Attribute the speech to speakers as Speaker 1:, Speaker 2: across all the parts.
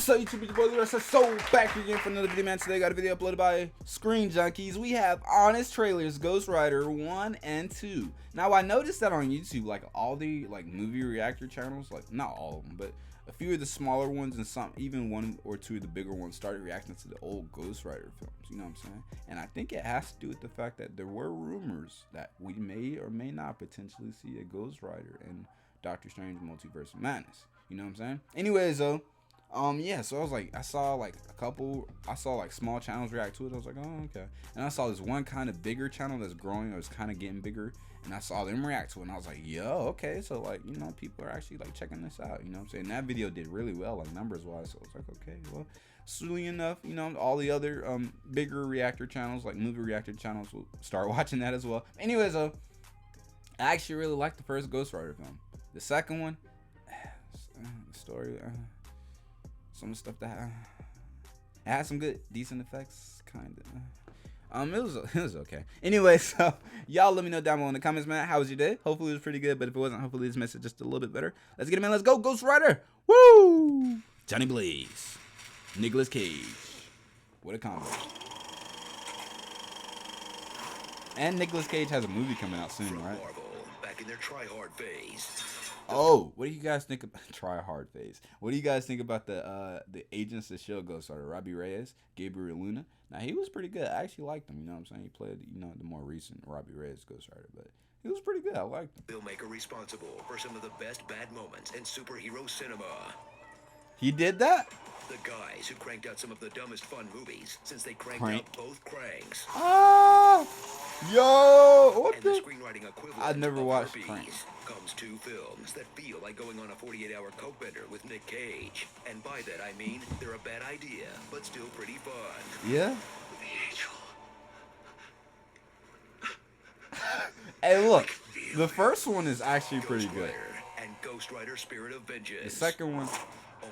Speaker 1: What's up, YouTube? It's your boy Lewis. So back here again for another video, man. Today I got a video uploaded by Screen Junkies. We have honest trailers, Ghost Rider 1 and 2. Now I noticed that on YouTube, like all the movie reactor channels, like not all of them, but a few of the smaller ones and some, even one or two of the bigger ones, started reacting to the old Ghost Rider films. You know what I'm saying? And I think it has to do with the fact that there were rumors that we may or may not potentially see a Ghost Rider in Doctor Strange Multiverse of Madness. You know what I'm saying? Anyways, though. Yeah, so I was like, I saw small channels react to it. I was like, oh, okay. And I saw this one kind of bigger channel that's growing, or it's kind of getting bigger, and I saw them react to it, and I was like, yo, okay, so like, you know, people are actually like checking this out, you know what I'm saying? That video did really well, like numbers wise, so I was like, okay, well, soon enough, you know, all the other bigger reactor channels, like movie reactor channels, will start watching that as well. Anyways, I actually really liked the first Ghost Rider film. The second one, the story, some stuff that it had some good, decent effects, kind of. It was okay. Anyway, so y'all let me know down below in the comments, man. How was your day? Hopefully it was pretty good, but if it wasn't, hopefully this makes it just a little bit better. Let's get it, man. Let's go, Ghost Rider. Woo! Johnny Blaze, Nicolas Cage. What a combo. And Nicolas Cage has a movie coming out soon, right? Back in their try-hard phase. Oh, what do you guys think about try hard phase? What do you guys think about the Agents of S.H.I.E.L.D. Ghost Rider, Robbie Reyes, Gabriel Luna? Now he was pretty good. I actually liked him. You know what I'm saying? He played, you know, the more recent Robbie Reyes Ghost Rider, but he was pretty good. I liked him. Filmmaker responsible for some of the best bad moments in superhero cinema. He did that? The guys who cranked out some of the dumbest fun movies since they cranked out both Cranks. Ah, yo, what the screenwriting equivalent? I've never watched Crank. Comes two films that feel like going on a 48-hour coke bender with Nick Cage, and by that I mean they're a bad idea, but still pretty fun. Yeah. Hey, look, the first one is actually pretty good. And Ghost Rider: Spirit of Vengeance. The second one.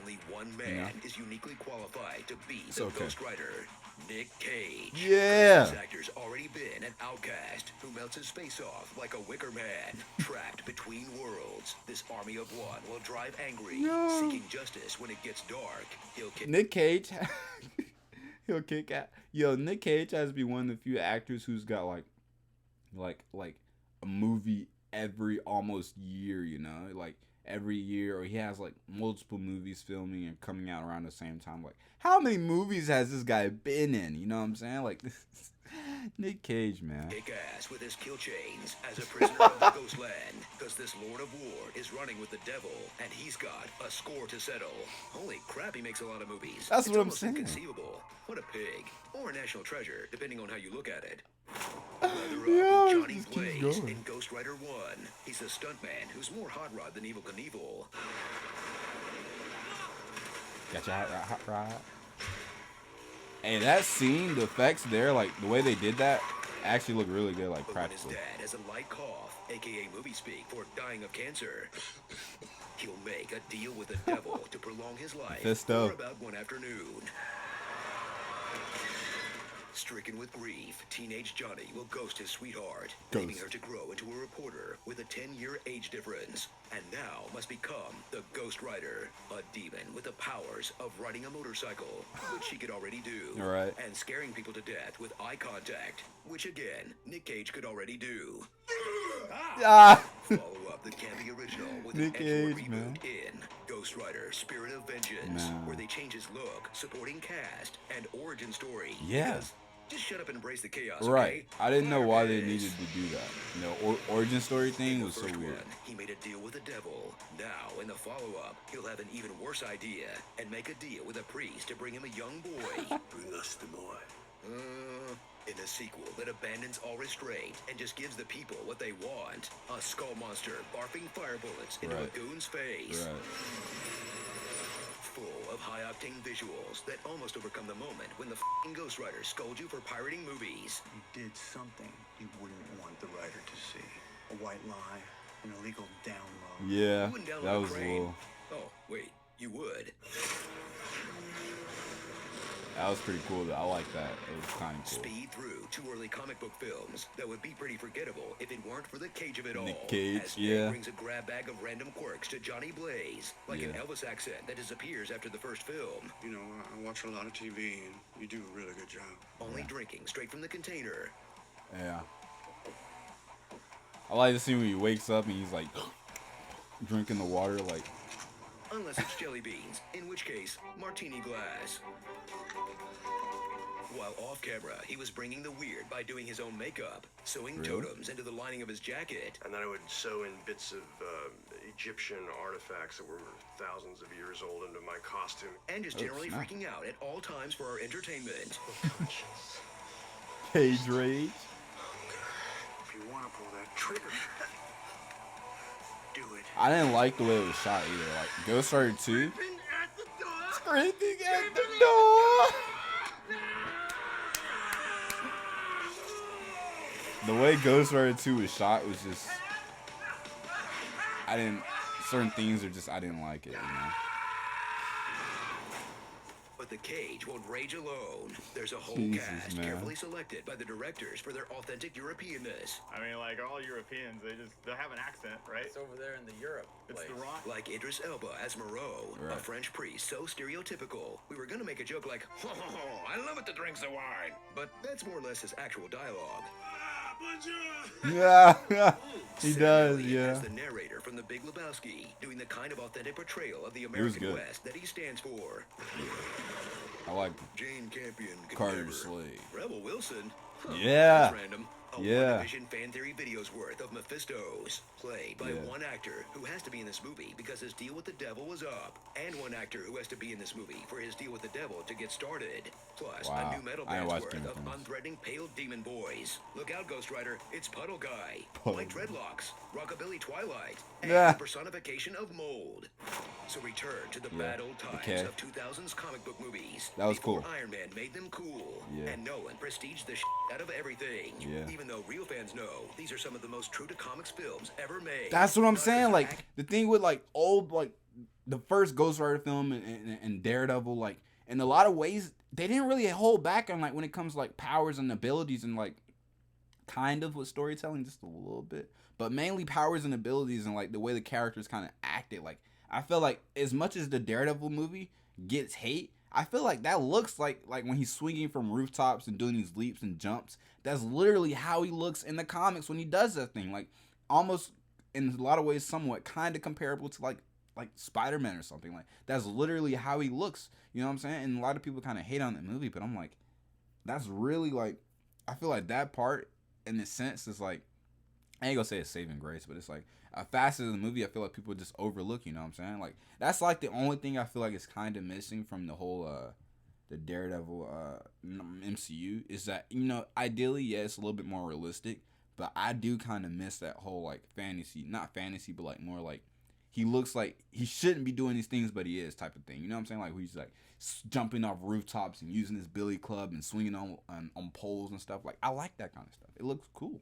Speaker 1: Only one man is uniquely qualified to be the Ghost Rider, Nick Cage. Yeah. This actor's already been an outcast who melts his face off like a wicker man, trapped between worlds. This army of one will drive angry, seeking justice when it gets dark. He'll kick Nick Cage. He'll kick out. Yo, Nick Cage has to be one of the few actors who's got like a movie every almost year, you know, like every year, or he has like multiple movies filming and coming out around the same time. Like, how many movies has this guy been in? You know what I'm saying? Like, Nick Cage, man. Kick ass with his kill chains as a prisoner of the Ghost Land, because this Lord of War is running with the devil, and he's got a score to settle. Holy crap, he makes a lot of movies. That's what I'm saying. Inconceivable. What a pig, or a national treasure, depending on how you look at it. Johnny Blaze in Ghost Rider 1. He's a stuntman who's more hot rod than Evel Knievel. Gotcha, hot rod. Hey, that scene, the effects there, like the way they did that, actually looked really good, like practical. His dad has a light cough, aka movie speak for dying of cancer. He'll make a deal with the devil to prolong his life for about one afternoon. Stricken with grief, teenage Johnny will ghost his sweetheart, leaving her to grow into a reporter with a 10-year age difference, and now must become the Ghost Rider, a demon with the powers of riding a motorcycle, which she could already do, and scaring people to death with eye contact, which again, Nick Cage could already do. Follow up the campy original with Nick Cage, reboot in Ghost Rider: Spirit of Vengeance, where they change his look, supporting cast, and origin story. Yeah. Just shut up and embrace the chaos, right? Okay? I didn't know why they needed to do that. You know, origin story thing was so weird. He made a deal with the devil. Now, in the follow-up, he'll have an even worse idea and make a deal with a priest to bring him a young boy. Bring us the boy. In a sequel that abandons all restraint and just gives the people what they want, a skull monster barfing fire bullets into a goon's face. Full of high-octane visuals that almost overcome the moment when the f***ing Ghost Rider scolds you for pirating movies. You did something you wouldn't want the writer to see. A white lie, an illegal download. Yeah, that was cool. Oh, wait, you would. That was pretty cool. I like that. It was kind of cool.
Speaker 2: Speed through 2 early comic book films that would be pretty forgettable if it weren't for the Cage of it all.
Speaker 1: Nick Cage,
Speaker 2: as
Speaker 1: yeah.
Speaker 2: Nick brings a grab bag of random quirks to Johnny Blaze, like an Elvis accent that disappears after the first film.
Speaker 3: You know, I watch a lot of TV, and you do a really good job.
Speaker 2: Only drinking straight from the container.
Speaker 1: Yeah. I like to see when he wakes up and he's like drinking the water, like.
Speaker 2: Unless it's jelly beans, in which case, martini glass. While off camera, he was bringing the weird by doing his own makeup, sewing totems into the lining of his jacket.
Speaker 3: And then I would sew in bits of Egyptian artifacts that were thousands of years old into my costume.
Speaker 2: And just generally freaking out at all times for our entertainment.
Speaker 1: Cage rage.
Speaker 3: If you want to pull that trigger, do it.
Speaker 1: I didn't like the way it was shot either. Like Ghost Rider 2. Screaming at the door. The way Ghost Rider 2 was shot was just, certain things are just, I didn't like it, you know.
Speaker 2: But the Cage won't rage alone. There's a whole cast carefully selected by the directors for their authentic Europeanness.
Speaker 4: I mean, like all Europeans, they have an accent, right?
Speaker 5: It's over there in the Europe place.
Speaker 4: It's the rock.
Speaker 2: Like Idris Elba as Moreau, a French priest so stereotypical. We were gonna make a joke like, "Ho ho ho, I love it to drink the wine," but that's more or less his actual dialogue.
Speaker 1: Yeah, he does,
Speaker 2: As the narrator from The Big Lebowski, doing the kind of authentic portrayal of the American West that he stands for.
Speaker 1: I like
Speaker 2: Jane Campion,
Speaker 1: Carter Slade.
Speaker 2: Rebel Wilson.
Speaker 1: Yeah.
Speaker 2: That's random. A WandaVision fan theory video's worth of Mephistos, played by one actor who has to be in this movie because his deal with the devil was up, and one actor who has to be in this movie for his deal with the devil to get started. Plus, a new metal band's worth of unthreatening pale demon boys. Look out, Ghost Rider, it's Puddle Guy, white dreadlocks, rockabilly Twilight, and the personification of mold. So return to the bad old times of 2000s comic book movies.
Speaker 1: That was cool.
Speaker 2: Iron Man made them cool, and Nolan prestiged the out of everything. Even though real fans know these are some of the most true to comics films ever made.
Speaker 1: That's what I'm saying. Like the thing with like old, like the first Ghost Rider film and Daredevil, like in a lot of ways they didn't really hold back on like when it comes to like powers and abilities and like kind of with storytelling just a little bit, but mainly powers and abilities and like the way the characters kind of acted. Like I feel like as much as the Daredevil movie gets hate, I feel like that looks like when he's swinging from rooftops and doing these leaps and jumps. That's literally how he looks in the comics when he does that thing. Like almost in a lot of ways, somewhat kind of comparable to like Spider-Man or something. Like that's literally how he looks. You know what I'm saying? And a lot of people kind of hate on that movie, but I'm like, that's really like, I feel like that part in a sense is like, I ain't gonna say it's saving grace, but it's like a facet of the movie I feel like people just overlook, you know what I'm saying? Like that's like the only thing I feel like is kind of missing from the whole the Daredevil MCU is that, you know, ideally it's a little bit more realistic, but I do kind of miss that whole like fantasy, not fantasy, but like more like he looks like he shouldn't be doing these things, but he is type of thing. You know what I'm saying? Like he's like jumping off rooftops and using his billy club and swinging on poles and stuff. Like I like that kind of stuff. It looks cool.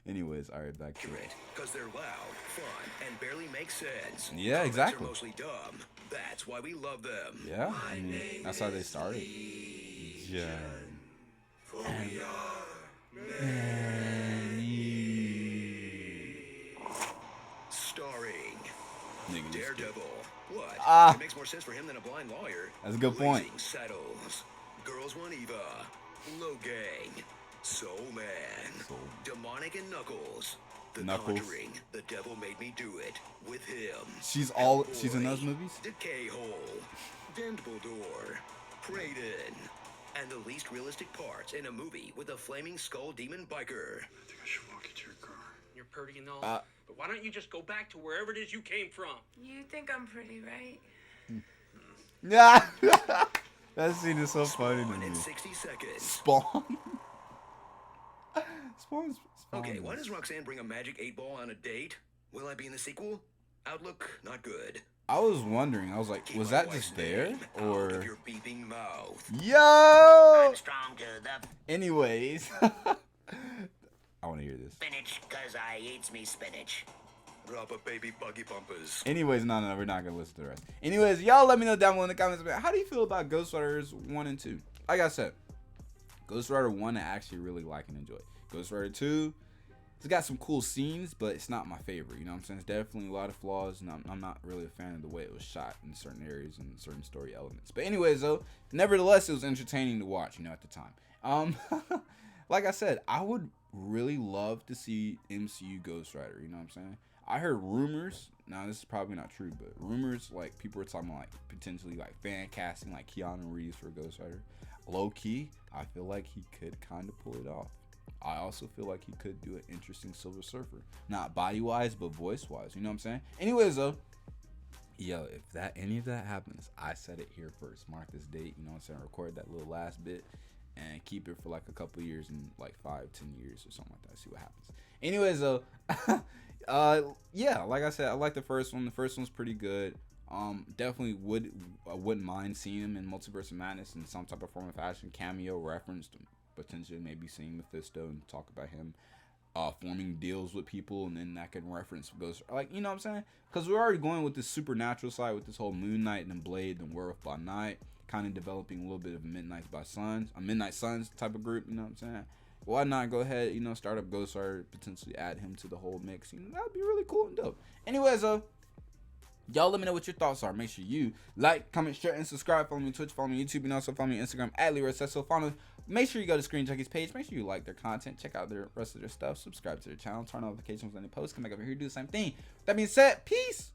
Speaker 1: Anyways, all right, back to it.
Speaker 2: Because they're loud, fun, and barely make sense.
Speaker 1: Yeah, exactly.
Speaker 2: They're mostly dumb. That's why we love them.
Speaker 1: Yeah, I mean, that's how they started.
Speaker 3: For we are
Speaker 2: starring Daredevil. What? It makes more sense for him than a blind lawyer.
Speaker 1: That's a good point.
Speaker 2: Blazing Saddles. Girls Want Eva. Logang. Soul Man. Demonic and Knuckles. The Conjuring. The Devil Made Me Do It. With him.
Speaker 1: She's in those movies?
Speaker 2: Decay Hole. Dumbledore. Prayed In. And the least realistic parts in a movie with a flaming skull demon biker.
Speaker 3: I think I should walk you to your car.
Speaker 5: You're pretty and all, but why don't you just go back to wherever it is you came from?
Speaker 6: You think I'm pretty, right?
Speaker 1: Yeah. That scene is so funny to me.
Speaker 2: In 60 seconds.
Speaker 1: Spawn. Spawn.
Speaker 2: Okay, why does Roxanne bring a magic 8-ball on a date? Will I be in the sequel? Outlook, not good.
Speaker 1: I was wondering. I was like, was that just there or?
Speaker 2: Out of your beeping mouth.
Speaker 1: Yo.
Speaker 7: I'm strong to the
Speaker 1: Anyways, I want to hear this.
Speaker 7: spinach, cause I eats me spinach.
Speaker 2: Drop a baby buggy bumpers.
Speaker 1: Anyways, no, we're not gonna listen to the rest. Anyways, y'all let me know down below in the comments about how do you feel about Ghost Riders 1 and 2. Like I said, Ghost Rider 1 I actually really like and enjoy. Ghost Rider 2, it's got some cool scenes, but it's not my favorite. You know what I'm saying? It's definitely a lot of flaws, and I'm not really a fan of the way it was shot in certain areas and certain story elements. But anyways, though, nevertheless, it was entertaining to watch, you know, at the time. Like I said, I would really love to see MCU Ghost Rider. You know what I'm saying? I heard rumors. Now this is probably not true, but rumors like people were talking about like potentially like fan casting like Keanu Reeves for Ghost Rider. Low key, I feel like he could kind of pull it off. I also feel like he could do an interesting Silver Surfer, not body wise, but voice wise. You know what I'm saying? Anyways, though, yo, if any of that happens, I said it here first. Mark this date. You know what I'm saying? Record that little last bit and keep it for like a couple years and like 5-10 years or something like that. See what happens. Anyways, though. Yeah, like I said, I like the first one. The first one's pretty good. Definitely wouldn't mind seeing him in Multiverse of Madness in some type of form of fashion, cameo referenced, potentially maybe seeing Mephisto and talk about him forming deals with people, and then that can reference Ghost, like, you know what I'm saying? Because we're already going with this supernatural side with this whole Moon Knight and Blade and Werewolf by Night, kind of developing a little bit of a Midnight Suns type of group. You know what I'm saying? Why not go ahead, you know, start up Ghost Rider, potentially add him to the whole mix? You know, that'd be really cool and dope. Anyways, y'all let me know what your thoughts are. Make sure you like, comment, share, and subscribe. Follow me on Twitch, follow me on YouTube, and also follow me on Instagram at LeroySesso. Follow. Make sure you go to Screen Junkies page. Make sure you like their content. Check out the rest of their stuff. Subscribe to their channel. Turn on notifications when they post. Come back over here, do the same thing. That being said, peace.